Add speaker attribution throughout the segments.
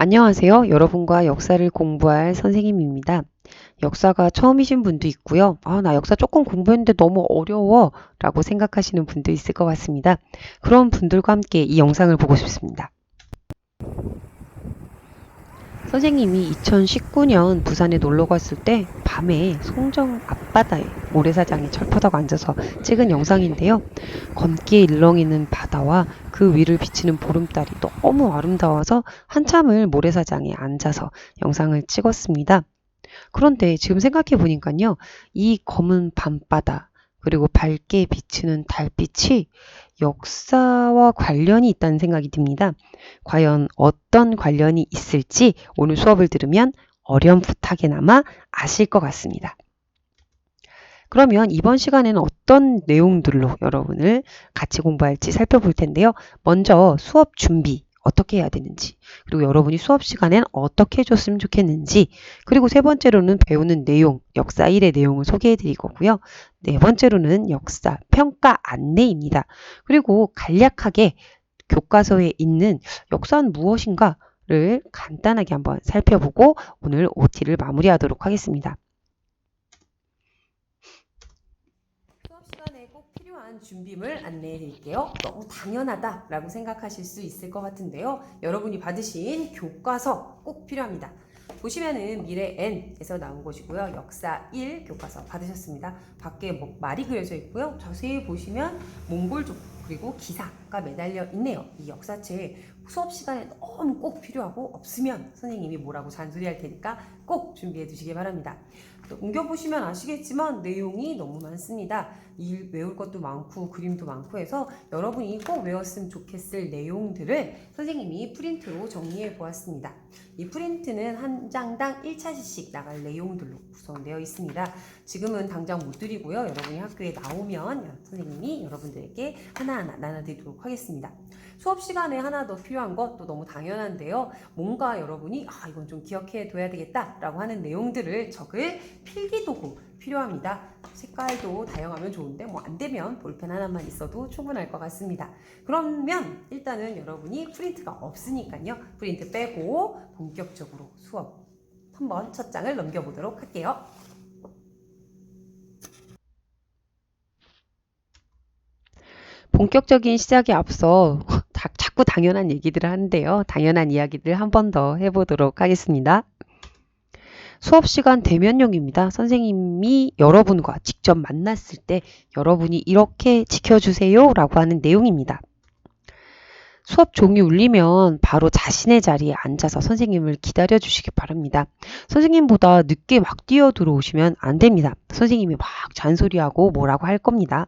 Speaker 1: 안녕하세요. 여러분과 역사를 공부할 선생님입니다. 역사가 처음이신 분도 있고요. 나 역사 조금 공부했는데 너무 어려워 라고 생각하시는 분도 있을 것 같습니다. 그런 분들과 함께 이 영상을 보고 싶습니다. 선생님이 2019년 부산에 놀러 갔을 때 밤에 송정 앞바다에 모래사장에 철퍼덕 앉아서 찍은 영상인데요. 검게 일렁이는 바다와 그 위를 비치는 보름달이 너무 아름다워서 한참을 모래사장에 앉아서 영상을 찍었습니다. 그런데 지금 생각해 보니까요. 이 검은 밤바다 그리고 밝게 비치는 달빛이 역사와 관련이 있다는 생각이 듭니다. 과연 어떤 관련이 있을지 오늘 수업을 들으면 어렴풋하게나마 아실 것 같습니다. 그러면 이번 시간에는 어떤 내용들로 여러분을 같이 공부할지 살펴볼 텐데요. 먼저 수업 준비 어떻게 해야 되는지, 그리고 여러분이 수업 시간엔 어떻게 해줬으면 좋겠는지, 그리고 세 번째로는 배우는 내용, 역사 1의 내용을 소개해 드릴 거고요. 네 번째로는 역사 평가 안내입니다. 그리고 간략하게 교과서에 있는 역사는 무엇인가를 간단하게 한번 살펴보고 오늘 OT를 마무리하도록 하겠습니다. 수업 시간에 꼭 필요한 준비물 안내해 드릴게요. 너무 당연하다라고 생각하실 수 있을 것 같은데요. 여러분이 받으신 교과서 꼭 필요합니다. 보시면은 미래 N에서 나온 것이고요. 역사 1 교과서 받으셨습니다. 밖에 말이 그려져 있고요. 자세히 보시면 몽골족 그리고 기사가 매달려 있네요. 이 역사책 수업 시간에 너무 꼭 필요하고 없으면 선생님이 뭐라고 잔소리할 테니까 꼭 준비해 두시기 바랍니다. 또 옮겨보시면 아시겠지만 내용이 너무 많습니다. 외울 것도 많고 그림도 많고 해서 여러분이 꼭 외웠으면 좋겠을 내용들을 선생님이 프린트로 정리해 보았습니다. 이 프린트는 한 장당 1차시씩 나갈 내용들로 구성되어 있습니다. 지금은 당장 못 드리고요. 여러분이 학교에 나오면 선생님이 여러분들에게 하나하나 나눠드리도록 하겠습니다. 수업 시간에 하나 더 필요한 것도 너무 당연한데요. 뭔가 여러분이 이건 좀 기억해 둬야 되겠다라고 하는 내용들을 적을 필기도구 필요합니다. 색깔도 다양하면 좋은데 안 되면 볼펜 하나만 있어도 충분할 것 같습니다. 그러면 일단은 여러분이 프린트가 없으니까요. 프린트 빼고 본격적으로 수업 한번 첫 장을 넘겨보도록 할게요. 본격적인 시작에 앞서 자꾸 당연한 얘기들을 하는데요. 당연한 이야기들 한 번 더 해보도록 하겠습니다. 수업 시간 대면용입니다. 선생님이 여러분과 직접 만났을 때 여러분이 이렇게 지켜주세요 라고 하는 내용입니다. 수업 종이 울리면 바로 자신의 자리에 앉아서 선생님을 기다려 주시기 바랍니다. 선생님보다 늦게 막 뛰어 들어오시면 안 됩니다. 선생님이 막 잔소리하고 뭐라고 할 겁니다.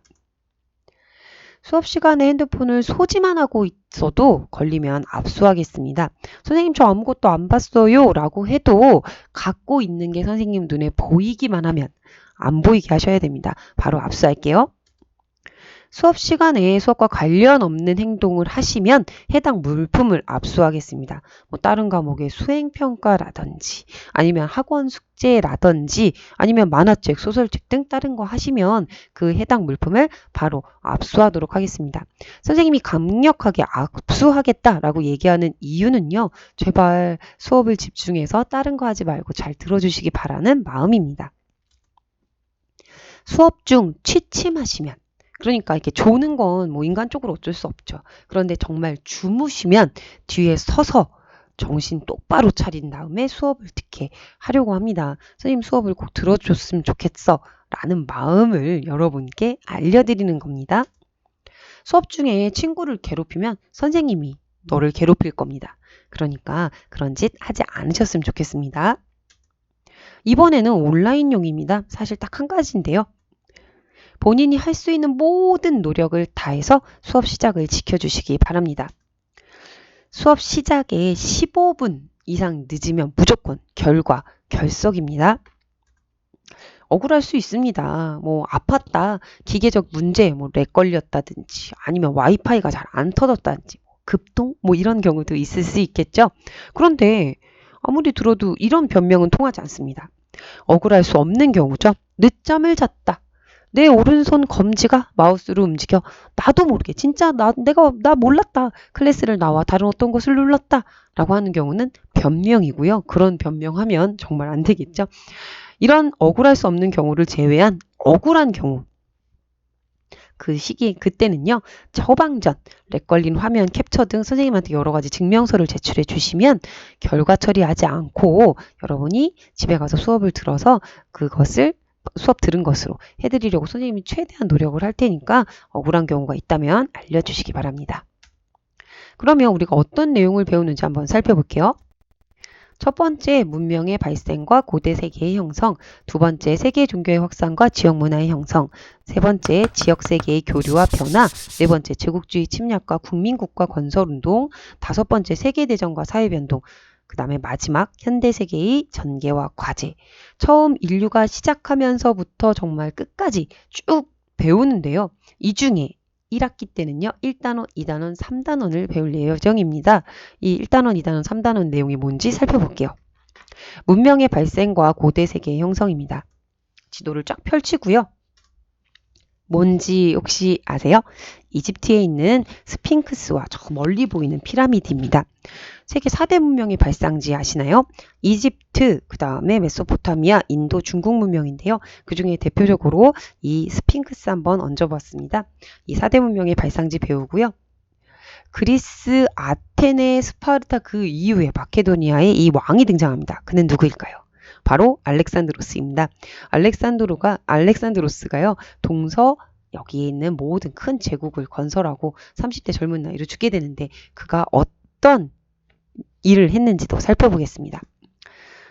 Speaker 1: 수업 시간에 핸드폰을 소지만 하고 있어도 걸리면 압수하겠습니다. 선생님 저 아무것도 안 봤어요 라고 해도 갖고 있는 게 선생님 눈에 보이기만 하면 안 보이게 하셔야 됩니다. 바로 압수할게요. 수업 시간에 수업과 관련 없는 행동을 하시면 해당 물품을 압수하겠습니다. 다른 과목의 수행평가라든지 아니면 학원 숙제라든지 아니면 만화책, 소설책 등 다른 거 하시면 그 해당 물품을 바로 압수하도록 하겠습니다. 선생님이 강력하게 압수하겠다라고 얘기하는 이유는요. 제발 수업을 집중해서 다른 거 하지 말고 잘 들어주시기 바라는 마음입니다. 수업 중 취침하시면 그러니까 이렇게 조는 건 인간적으로 어쩔 수 없죠. 그런데 정말 주무시면 뒤에 서서 정신 똑바로 차린 다음에 수업을 듣게 하려고 합니다. 선생님 수업을 꼭 들어줬으면 좋겠어 라는 마음을 여러분께 알려드리는 겁니다. 수업 중에 친구를 괴롭히면 선생님이 너를 괴롭힐 겁니다. 그러니까 그런 짓 하지 않으셨으면 좋겠습니다. 이번에는 온라인용입니다. 사실 딱 한 가지인데요. 본인이 할 수 있는 모든 노력을 다해서 수업 시작을 지켜주시기 바랍니다. 수업 시작에 15분 이상 늦으면 무조건 결과 결석입니다. 억울할 수 있습니다. 아팠다, 기계적 문제, 렉 걸렸다든지 아니면 와이파이가 잘 안 터졌다든지 급동 이런 경우도 있을 수 있겠죠. 그런데 아무리 들어도 이런 변명은 통하지 않습니다. 억울할 수 없는 경우죠. 늦잠을 잤다. 내 오른손 검지가 마우스로 움직여. 나도 모르게 진짜 나 몰랐다. 클래스를 나와 다른 어떤 곳을 눌렀다. 라고 하는 경우는 변명이고요. 그런 변명하면 정말 안 되겠죠. 이런 억울할 수 없는 경우를 제외한 억울한 경우. 그 시기 그때는요. 처방전, 렉 걸린 화면 캡처 등 선생님한테 여러 가지 증명서를 제출해 주시면 결과 처리하지 않고 여러분이 집에 가서 수업을 들어서 그것을 수업 들은 것으로 해드리려고 선생님이 최대한 노력을 할 테니까 억울한 경우가 있다면 알려주시기 바랍니다. 그러면 우리가 어떤 내용을 배우는지 한번 살펴볼게요. 첫 번째, 문명의 발생과 고대 세계의 형성. 두 번째, 세계 종교의 확산과 지역 문화의 형성. 세 번째, 지역 세계의 교류와 변화. 네 번째, 제국주의 침략과 국민국가 건설운동. 다섯 번째, 세계대전과 사회변동. 그 다음에 마지막, 현대 세계의 전개와 과제. 처음 인류가 시작하면서부터 정말 끝까지 쭉 배우는데요. 이 중에 1학기 때는요. 1단원, 2단원, 3단원을 배울 예정입니다. 이 1단원, 2단원, 3단원 내용이 뭔지 살펴볼게요. 문명의 발생과 고대 세계의 형성입니다. 지도를 쫙 펼치고요. 뭔지 혹시 아세요? 이집트에 있는 스핑크스와 저 멀리 보이는 피라미드입니다. 세계 4대 문명의 발상지 아시나요? 이집트, 그 다음에 메소포타미아, 인도, 중국 문명인데요. 그 중에 대표적으로 이 스핑크스 한번 얹어봤습니다. 이 4대 문명의 발상지 배우고요. 그리스, 아테네, 스파르타 그 이후에 마케도니아의 이 왕이 등장합니다. 그는 누구일까요? 바로 알렉산드로스입니다. 알렉산드로스가요. 동서 여기에 있는 모든 큰 제국을 건설하고 30대 젊은 나이로 죽게 되는데 그가 어떤 일을 했는지도 살펴보겠습니다.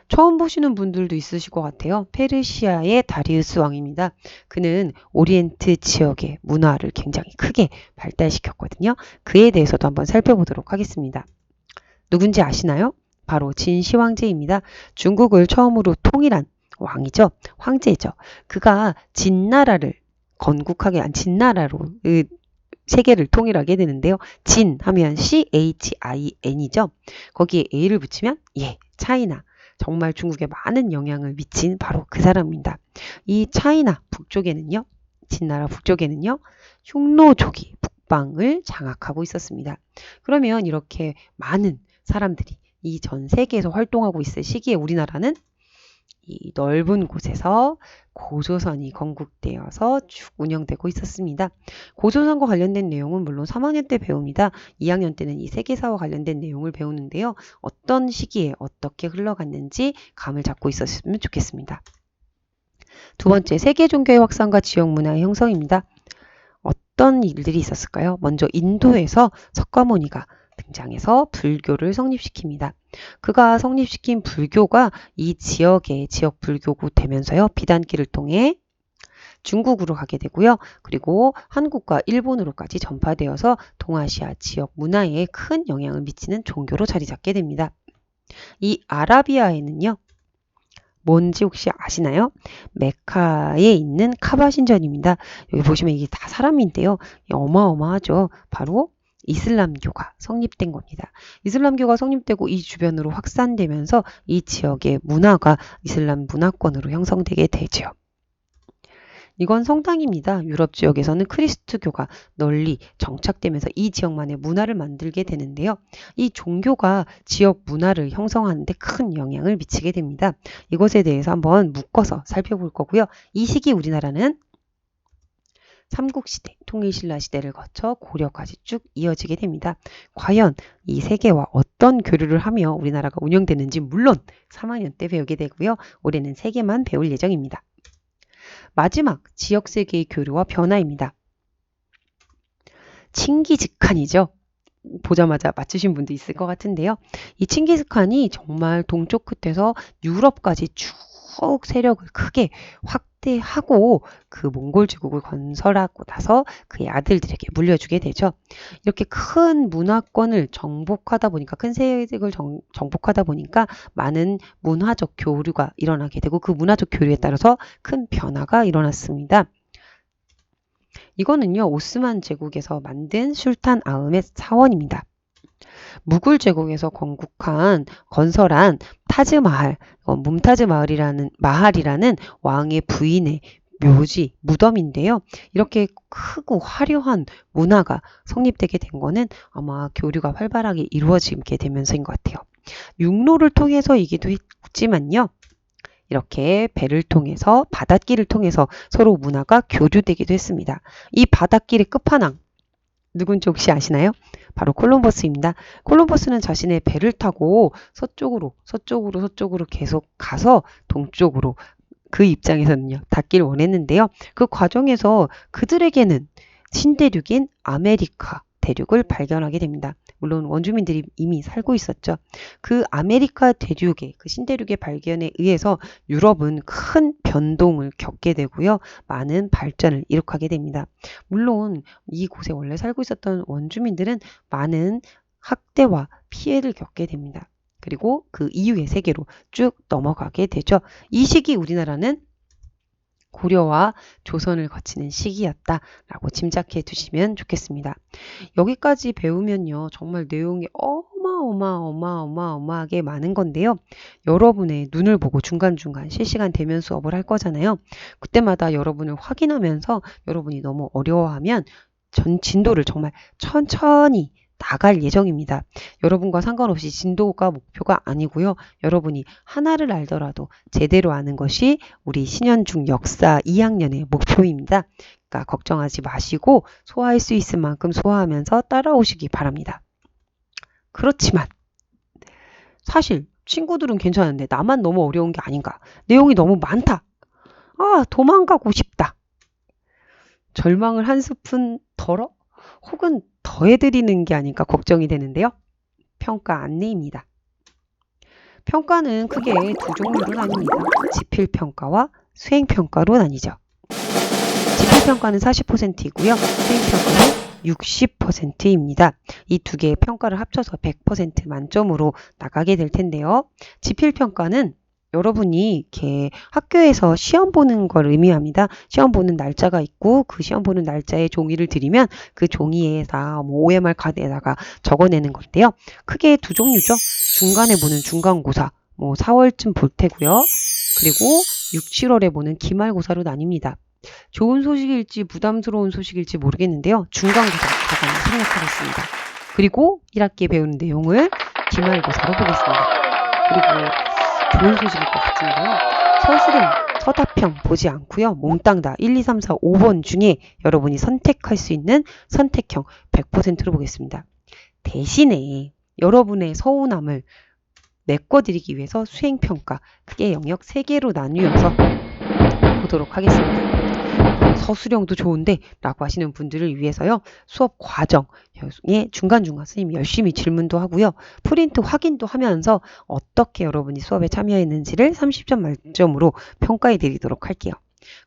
Speaker 1: 처음 보시는 분들도 있으실 것 같아요. 페르시아의 다리우스 왕입니다. 그는 오리엔트 지역의 문화를 굉장히 크게 발달시켰거든요. 그에 대해서도 한번 살펴보도록 하겠습니다. 누군지 아시나요? 바로 진시 황제입니다. 중국을 처음으로 통일한 왕이죠. 황제죠. 그가 진나라를 건국하게 한 진나라로 세계를 통일하게 되는데요. 진 하면 CHIN이죠. 거기에 A를 붙이면 차이나. 정말 중국에 많은 영향을 미친 바로 그 사람입니다. 이 차이나 북쪽에는요. 진나라 북쪽에는요. 흉노족이 북방을 장악하고 있었습니다. 그러면 이렇게 많은 사람들이 이 전 세계에서 활동하고 있을 시기에 우리나라는 이 넓은 곳에서 고조선이 건국되어서 쭉 운영되고 있었습니다. 고조선과 관련된 내용은 물론 3학년 때 배웁니다. 2학년 때는 이 세계사와 관련된 내용을 배우는데요. 어떤 시기에 어떻게 흘러갔는지 감을 잡고 있었으면 좋겠습니다. 두 번째, 세계 종교의 확산과 지역 문화의 형성입니다. 어떤 일들이 있었을까요? 먼저 인도에서 석가모니가 등장해서 불교를 성립시킵니다. 그가 성립시킨 불교가 이 지역의 지역 불교구 되면서요. 비단길을 통해 중국으로 가게 되고요. 그리고 한국과 일본으로까지 전파되어서 동아시아 지역 문화에 큰 영향을 미치는 종교로 자리 잡게 됩니다. 이 아라비아에는요. 뭔지 혹시 아시나요? 메카에 있는 카바 신전입니다. 여기 보시면 이게 다 사람인데요. 어마어마하죠. 바로 이슬람교가 성립된 겁니다. 이슬람교가 성립되고 이 주변으로 확산되면서 이 지역의 문화가 이슬람 문화권으로 형성되게 되죠. 이건 성당입니다. 유럽 지역에서는 크리스트교가 널리 정착되면서 이 지역만의 문화를 만들게 되는데요. 이 종교가 지역 문화를 형성하는 데 큰 영향을 미치게 됩니다. 이것에 대해서 한번 묶어서 살펴볼 거고요. 이 시기 우리나라는 삼국시대, 통일신라시대를 거쳐 고려까지 쭉 이어지게 됩니다. 과연 이 세계와 어떤 교류를 하며 우리나라가 운영되는지 물론 3학년 때 배우게 되고요. 올해는 3개만 배울 예정입니다. 마지막 지역세계의 교류와 변화입니다. 칭기즈칸이죠. 보자마자 맞추신 분도 있을 것 같은데요. 이 칭기즈칸이 정말 동쪽 끝에서 유럽까지 쭉 세력을 크게 확대하고 그 몽골 제국을 건설하고 나서 그의 아들들에게 물려주게 되죠. 이렇게 큰 문화권을 정복하다 보니까 큰 세력을 정복하다 보니까 많은 문화적 교류가 일어나게 되고 그 문화적 교류에 따라서 큰 변화가 일어났습니다. 이거는요. 오스만 제국에서 만든 술탄 아흐메 사원입니다. 무굴 제국에서 건설한 타즈마할, 뭄타즈 마할이라는 왕의 부인의 묘지, 무덤인데요. 이렇게 크고 화려한 문화가 성립되게 된 거는 아마 교류가 활발하게 이루어지게 되면서인 것 같아요. 육로를 통해서이기도 했지만요. 이렇게 배를 통해서 바닷길을 통해서 서로 문화가 교류되기도 했습니다. 이 바닷길의 끝판왕 누군지 혹시 아시나요? 바로 콜럼버스입니다. 콜럼버스는 자신의 배를 타고 서쪽으로 계속 가서 동쪽으로 그 입장에서는요, 닿길 원했는데요. 그 과정에서 그들에게는 신대륙인 아메리카 대륙을 발견하게 됩니다. 물론 원주민들이 이미 살고 있었죠. 그 아메리카 대륙의 그 신대륙의 발견에 의해서 유럽은 큰 변동을 겪게 되고요. 많은 발전을 이룩하게 됩니다. 물론 이곳에 원래 살고 있었던 원주민들은 많은 학대와 피해를 겪게 됩니다. 그리고 그 이후의 세계로 쭉 넘어가게 되죠. 이 시기 우리나라는 고려와 조선을 거치는 시기였다라고 짐작해 두시면 좋겠습니다. 여기까지 배우면요. 정말 내용이 어마어마하게 많은 건데요. 여러분의 눈을 보고 중간중간 실시간 대면 수업을 할 거잖아요. 그때마다 여러분을 확인하면서 여러분이 너무 어려워하면 진도를 정말 천천히 나갈 예정입니다. 여러분과 상관없이 진도가 목표가 아니고요. 여러분이 하나를 알더라도 제대로 아는 것이 우리 신현중 역사 2학년의 목표입니다. 그러니까 걱정하지 마시고 소화할 수 있을 만큼 소화하면서 따라오시기 바랍니다. 그렇지만 사실 친구들은 괜찮은데 나만 너무 어려운 게 아닌가. 내용이 너무 많다. 도망가고 싶다. 절망을 한 스푼 덜어? 혹은 더해드리는 게 아닐까 걱정이 되는데요. 평가 안내입니다. 평가는 크게 두 종류로 나뉩니다. 지필평가와 수행평가로 나뉘죠. 지필평가는 40%이고요. 수행평가는 60%입니다. 이 두 개의 평가를 합쳐서 100% 만점으로 나가게 될 텐데요. 지필평가는 여러분이 이렇게 학교에서 시험 보는 걸 의미합니다. 시험 보는 날짜가 있고 그 시험 보는 날짜에 종이를 드리면 그 종이에다 OMR 카드에다가 적어내는 건데요. 크게 두 종류죠. 중간에 보는 중간고사 4월쯤 볼 테고요. 그리고 6, 7월에 보는 기말고사로 나뉩니다. 좋은 소식일지 부담스러운 소식일지 모르겠는데요. 중간고사 가장 생략하겠습니다. 그리고 1학기에 배우는 내용을 기말고사로 보겠습니다. 그리고 좋은 소식일 것 같은데요. 서술형, 서답형 보지 않고요. 몽땅 다 1, 2, 3, 4, 5번 중에 여러분이 선택할 수 있는 선택형 100%로 보겠습니다. 대신에 여러분의 서운함을 메꿔드리기 위해서 수행평가 크게 영역 3개로 나뉘어서 보도록 하겠습니다. 서술형도 좋은데 라고 하시는 분들을 위해서요. 수업 과정에 중간중간 선생님이 열심히 질문도 하고요. 프린트 확인도 하면서 어떻게 여러분이 수업에 참여했는지를 30점 만점으로 평가해 드리도록 할게요.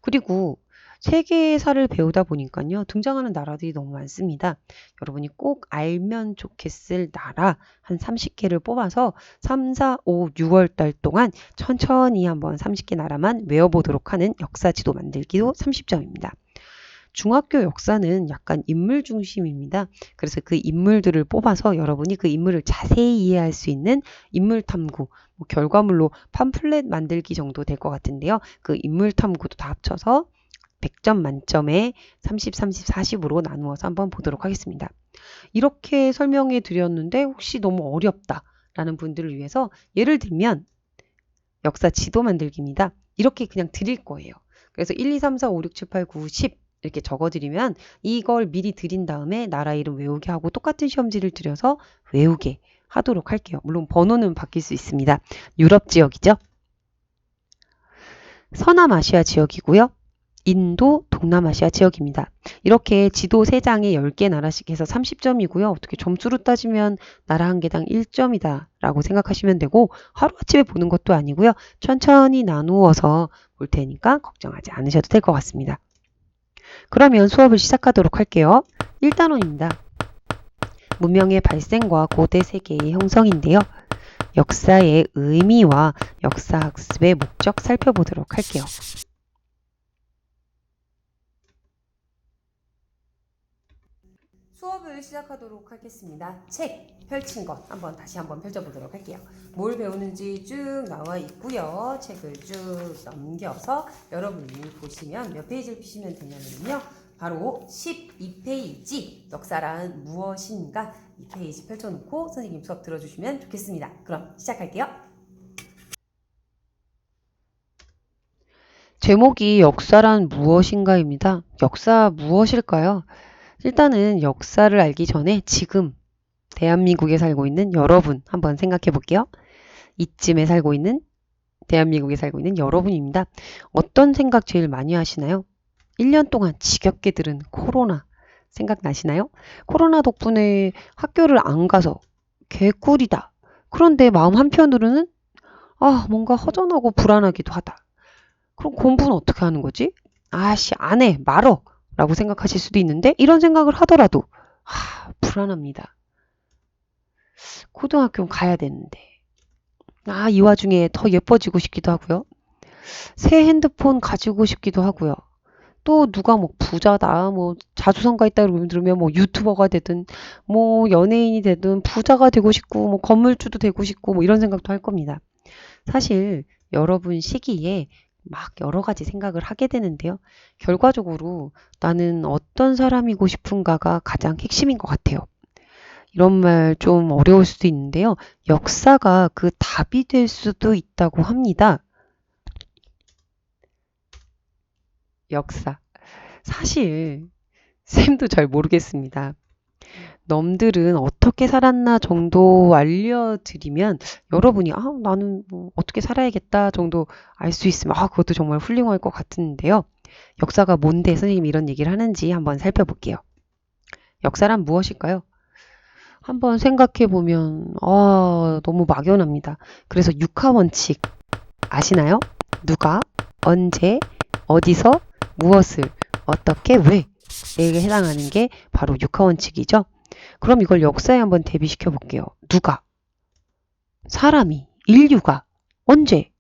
Speaker 1: 그리고 세계사를 배우다 보니까요. 등장하는 나라들이 너무 많습니다. 여러분이 꼭 알면 좋겠을 나라 한 30개를 뽑아서 3, 4, 5, 6월 달 동안 천천히 한번 30개 나라만 외워보도록 하는 역사지도 만들기도 30점입니다. 중학교 역사는 약간 인물 중심입니다. 그래서 그 인물들을 뽑아서 여러분이 그 인물을 자세히 이해할 수 있는 인물 탐구, 결과물로 팜플렛 만들기 정도 될 것 같은데요. 그 인물 탐구도 다 합쳐서 100점 만점에 30, 30, 40으로 나누어서 한번 보도록 하겠습니다. 이렇게 설명해 드렸는데 혹시 너무 어렵다라는 분들을 위해서 예를 들면 역사 지도 만들기입니다. 이렇게 그냥 드릴 거예요. 그래서 1, 2, 3, 4, 5, 6, 7, 8, 9, 10 이렇게 적어드리면 이걸 미리 드린 다음에 나라 이름 외우게 하고 똑같은 시험지를 드려서 외우게 하도록 할게요. 물론 번호는 바뀔 수 있습니다. 유럽 지역이죠. 서남아시아 지역이고요. 인도, 동남아시아 지역입니다. 이렇게 지도 3장에 10개 나라씩 해서 30점이고요. 어떻게 점수로 따지면 나라 한 개당 1점이다 라고 생각하시면 되고 하루아침에 보는 것도 아니고요. 천천히 나누어서 볼 테니까 걱정하지 않으셔도 될 것 같습니다. 그러면 수업을 시작하도록 할게요. 1단원입니다. 문명의 발생과 고대 세계의 형성인데요. 역사의 의미와 역사학습의 목적 살펴보도록 할게요. 수업을 시작하도록 하겠습니다. 책 펼친 것 다시 한번 펼쳐보도록 할게요. 뭘 배우는지 쭉 나와 있고요. 책을 쭉 넘겨서 여러분이 보시면 몇 페이지를 피시면 되냐면요. 바로 12페이지 역사란 무엇인가 이 페이지 펼쳐놓고 선생님 수업 들어주시면 좋겠습니다. 그럼 시작할게요.
Speaker 2: 제목이 역사란 무엇인가입니다. 역사 무엇일까요? 일단은 역사를 알기 전에 지금 대한민국에 살고 있는 여러분 한번 생각해 볼게요. 이쯤에 살고 있는 대한민국에 살고 있는 여러분입니다. 어떤 생각 제일 많이 하시나요? 1년 동안 지겹게 들은 코로나 생각나시나요? 코로나 덕분에 학교를 안 가서 개꿀이다. 그런데 마음 한편으로는 뭔가 허전하고 불안하기도 하다. 그럼 공부는 어떻게 하는 거지? 아씨, 안 해, 말어. 라고 생각하실 수도 있는데, 이런 생각을 하더라도, 불안합니다. 고등학교는 가야 되는데. 이 와중에 더 예뻐지고 싶기도 하고요. 새 핸드폰 가지고 싶기도 하고요. 또 누가 뭐 부자다, 뭐 자수성가 있다 그러면 뭐 유튜버가 되든, 뭐 연예인이 되든 부자가 되고 싶고, 뭐 건물주도 되고 싶고, 뭐 이런 생각도 할 겁니다. 사실 여러분 시기에 막 여러 가지 생각을 하게 되는데요. 결과적으로 나는 어떤 사람이고 싶은가가 가장 핵심인 것 같아요. 이런 말 좀 어려울 수도 있는데요. 역사가 그 답이 될 수도 있다고 합니다. 역사. 사실 쌤도 잘 모르겠습니다. 넘들은 어떻게 살았나 정도 알려드리면 여러분이 나는 뭐 어떻게 살아야겠다 정도 알 수 있으면 그것도 정말 훌륭할 것 같은데요. 역사가 뭔데 선생님이 이런 얘기를 하는지 한번 살펴볼게요. 역사란 무엇일까요? 한번 생각해 보면 너무 막연합니다. 그래서 육하원칙 아시나요? 누가, 언제, 어디서, 무엇을, 어떻게, 왜에 해당하는 게 바로 육하원칙이죠. 그럼 이걸 역사에 한번 대비시켜 볼게요. 누가, 사람이, 인류가, 언제,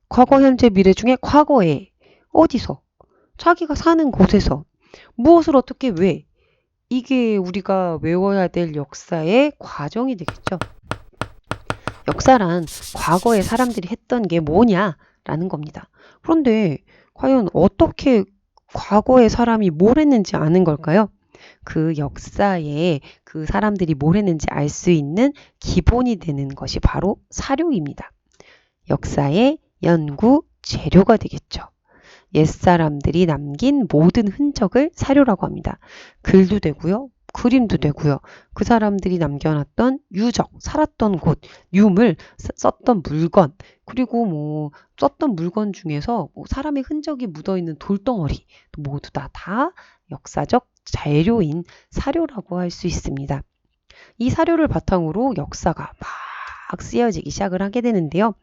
Speaker 2: 과거, 현재, 미래 중에 과거에, 어디서, 자기가 사는 곳에서, 무엇을 어떻게 왜, 이게 우리가 외워야 될 역사의 과정이 되겠죠. 역사란 과거에 사람들이 했던 게 뭐냐라는 겁니다. 그런데 과연 어떻게 과거에 사람이 뭘 했는지 아는 걸까요? 그 역사에 그 사람들이 뭘 했는지 알 수 있는 기본이 되는 것이 바로 사료입니다. 역사의 연구 재료가 되겠죠. 옛사람들이 남긴 모든 흔적을 사료라고 합니다. 글도 되고요. 그림도 되고요. 그 사람들이 남겨놨던 유적, 살았던 곳, 유물, 썼던 물건, 그리고 뭐 썼던 물건 중에서 뭐 사람의 흔적이 묻어있는 돌덩어리 모두 다 역사적 재료인 사료라고 할 수 있습니다. 이 사료를 바탕으로 역사가 막 쓰여지기 시작을 하게 되는데요.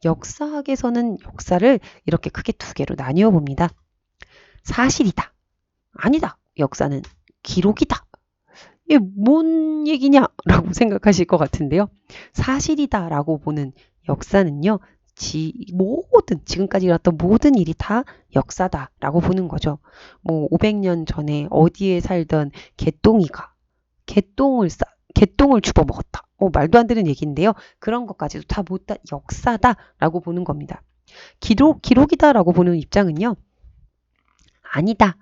Speaker 2: 역사학에서는 역사를 이렇게 크게 두 개로 나뉘어 봅니다. 사실이다. 아니다. 역사는 기록이다. 이게 뭔 얘기냐? 라고 생각하실 것 같은데요. 사실이다 라고 보는 역사는요. 지금까지 일어났던 모든 일이 다 역사다 라고 보는 거죠. 뭐 500년 전에 어디에 살던 개똥이가 개똥을 집어먹었다. 말도 안 되는 얘기인데요. 그런 것까지도 다 모두 역사다라고 보는 겁니다. 기록이다라고 보는 입장은요. 아니다.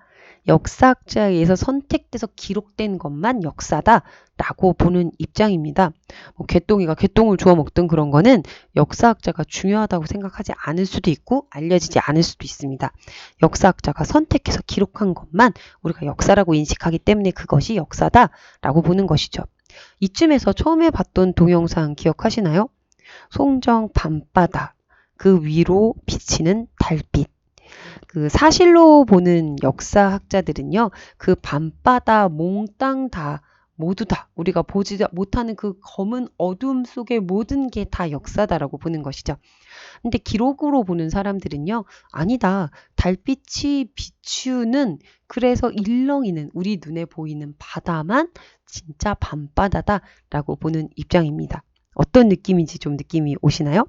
Speaker 2: 역사학자에 의해서 선택돼서 기록된 것만 역사다라고 보는 입장입니다. 개똥이가 개똥을 주워 먹던 그런 거는 역사학자가 중요하다고 생각하지 않을 수도 있고 알려지지 않을 수도 있습니다. 역사학자가 선택해서 기록한 것만 우리가 역사라고 인식하기 때문에 그것이 역사다라고 보는 것이죠. 이쯤에서 처음에 봤던 동영상 기억하시나요? 송정 밤바다, 그 위로 비치는 달빛. 그 사실로 보는 역사학자들은요, 그 밤바다, 몽땅 다, 모두 다 우리가 보지 못하는 그 검은 어둠 속의 모든 게 다 역사다라고 보는 것이죠. 근데 기록으로 보는 사람들은요, 아니다. 달빛이 비추는 그래서 일렁이는 우리 눈에 보이는 바다만 진짜 밤바다다라고 보는 입장입니다. 어떤 느낌인지 좀 느낌이 오시나요?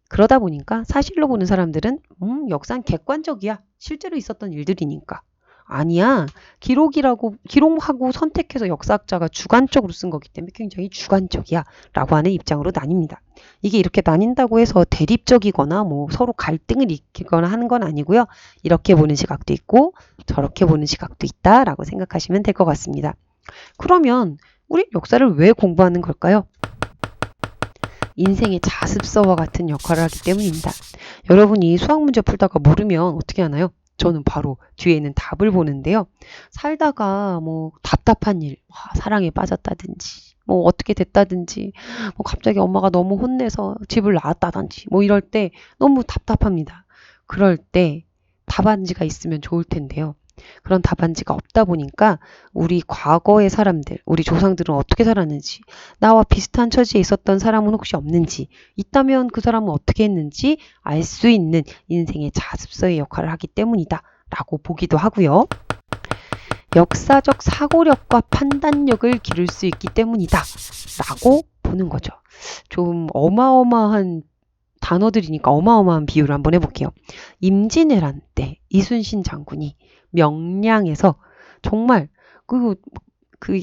Speaker 2: 그러다 보니까 사실로 보는 사람들은 역사는 객관적이야. 실제로 있었던 일들이니까. 아니야. 기록하고 선택해서 역사학자가 주관적으로 쓴 거기 때문에 굉장히 주관적이야 라고 하는 입장으로 나뉩니다. 이게 이렇게 나뉜다고 해서 대립적이거나 뭐 서로 갈등을 일으키거나 하는 건 아니고요. 이렇게 보는 시각도 있고 저렇게 보는 시각도 있다라고 생각하시면 될 것 같습니다. 그러면 우리 역사를 왜 공부하는 걸까요? 인생의 자습서와 같은 역할을 하기 때문입니다. 여러분이 수학 문제 풀다가 모르면 어떻게 하나요? 저는 바로 뒤에 있는 답을 보는데요. 살다가 뭐 답답한 일, 사랑에 빠졌다든지, 뭐 어떻게 됐다든지, 뭐 갑자기 엄마가 너무 혼내서 집을 나왔다든지, 뭐 이럴 때 너무 답답합니다. 그럴 때 답안지가 있으면 좋을 텐데요. 그런 답안지가 없다 보니까 우리 과거의 사람들, 우리 조상들은 어떻게 살았는지, 나와 비슷한 처지에 있었던 사람은 혹시 없는지, 있다면 그 사람은 어떻게 했는지 알 수 있는 인생의 자습서의 역할을 하기 때문이다 라고 보기도 하고요. 역사적 사고력과 판단력을 기를 수 있기 때문이다 라고 보는 거죠. 좀 어마어마한 단어들이니까 어마어마한 비유를 한번 해볼게요. 임진왜란 때 이순신 장군이 명량에서 정말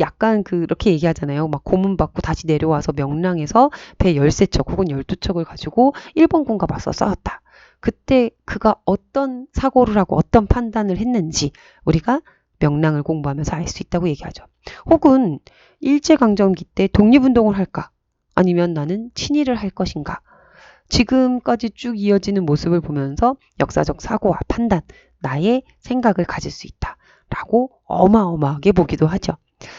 Speaker 2: 약간 그렇게 얘기하잖아요. 막 고문받고 다시 내려와서 명량에서 배 13척 혹은 12척을 가지고 일본군과 맞서 싸웠다. 그때 그가 어떤 사고를 하고 어떤 판단을 했는지 우리가 명량을 공부하면서 알 수 있다고 얘기하죠. 혹은 일제강점기 때 독립운동을 할까? 아니면 나는 친일을 할 것인가? 지금까지 쭉 이어지는 모습을 보면서 역사적 사고와 판단, 나의 생각을 가질 수 있다. 라고 어마어마하게 보기도 하죠.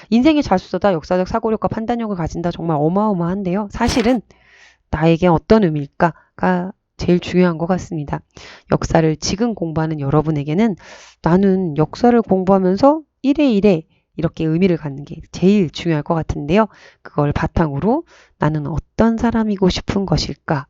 Speaker 2: 인생의 자습서다 역사적 사고력과 판단력을 가진다 정말 어마어마한데요. 사실은 나에게 어떤 의미일까가 제일 중요한 것 같습니다. 역사를 지금 공부하는 여러분에게는 나는 역사를 공부하면서 이래 이렇게 의미를 갖는 게 제일 중요할 것 같은데요. 그걸 바탕으로 나는 어떤 사람이고 싶은 것일까?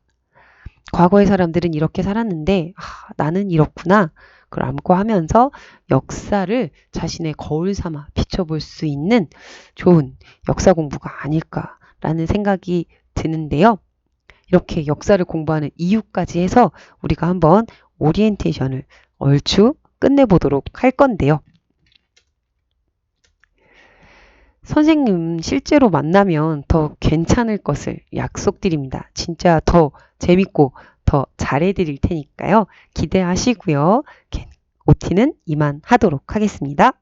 Speaker 2: 과거의 사람들은 이렇게 살았는데 나는 이렇구나. 그걸 암고 하면서 역사를 자신의 거울 삼아 비춰볼 수 있는 좋은 역사 공부가 아닐까라는 생각이 드는데요. 이렇게 역사를 공부하는 이유까지 해서 우리가 한번 오리엔테이션을 얼추 끝내보도록 할 건데요. 선생님 실제로 만나면 더 괜찮을 것을 약속드립니다. 진짜 더 재밌고 더 잘해드릴 테니까요. 기대하시고요. OT는 이만 하도록 하겠습니다.